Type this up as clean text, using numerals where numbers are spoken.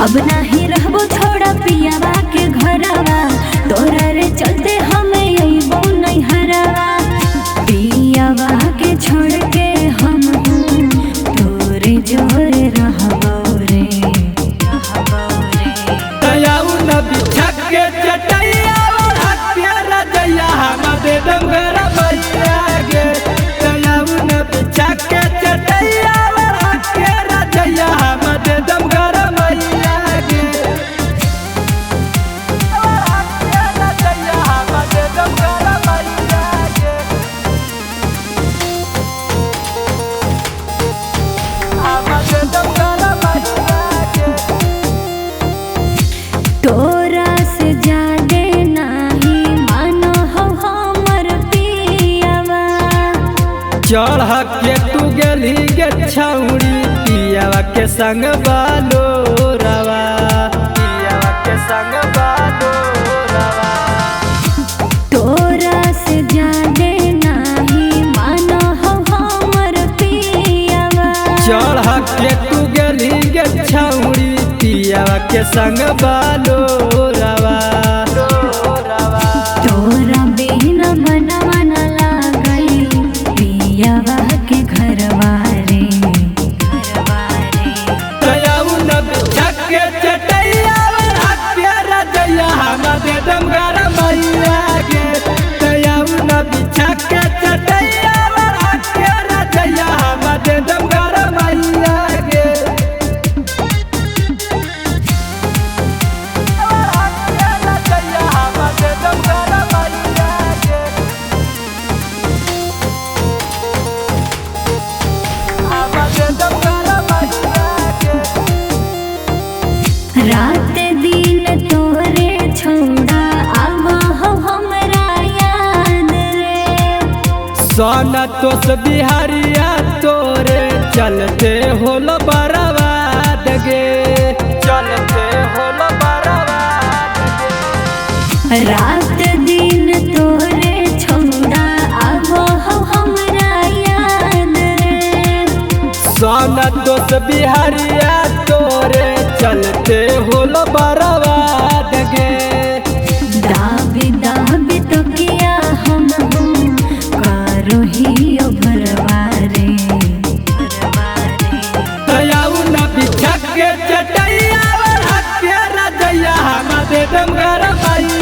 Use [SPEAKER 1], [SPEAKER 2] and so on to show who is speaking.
[SPEAKER 1] अब नाही रहबो छोड़ा पियावा के घरवा, तोरा रे चलते हमें अइबो नहीं हरवा। पियावा के छोड़ के हम तोरे जोरे रहबो रे, रहबो रे।
[SPEAKER 2] दयाऊ न बिछक के चटैया हत्या रजैया हम दे दम घर मैया गे। दयाऊ न बिछक के चटैया हत्या रजैया हम दे दम घर मैया गे। हत्या रजैया हम दे दम घर मैया गे। हम दे दम घर मैया गे।
[SPEAKER 1] तोरा से जादे नाही मानो हो हमर पियावा।
[SPEAKER 2] चढ़ के तू गेली गे छौड़ी पियावा के संग बालो रवा, पियावा के संग बालो रवा।
[SPEAKER 1] तोरा से जादे नाही मानो हो हमर पियावा।
[SPEAKER 2] चढ़ के तू गेली गे छौड़ी पियावा के संग बालो रवा।
[SPEAKER 1] तोरा बिना मनवा न लागई पियावा के घरवा रे, घरवा रे।
[SPEAKER 2] दयाऊ न बिछक के चटैया हत्या रजैया हम दे दम घर मैया गे। दयाऊ न बिछक के चटैया हत्या रजैया हम दे दम घर मैया गे। हत्या रजैया हम दे दम घर मैया गे। हम दे दम घर मैया गे।
[SPEAKER 1] रात दिन तोरे छोड़ा आवा हो हमरा याद रे।
[SPEAKER 2] सोना तोस बिहारिया तोरे चलते होल बर्बाद गे, चलते होल बर्बाद गे।
[SPEAKER 1] रात दिन तोरे छोड़ा आवा हो हमरा याद रे।
[SPEAKER 2] सोना तोस बिहारिया तोरे चलते होल बर्बाद गे।
[SPEAKER 1] दाबी दाबी तो किया हम करो ही भरवा रे, भरवा रे।
[SPEAKER 2] दयाऊ न बिछक के चटैया हत्या रजैया हम दे दम घर मैया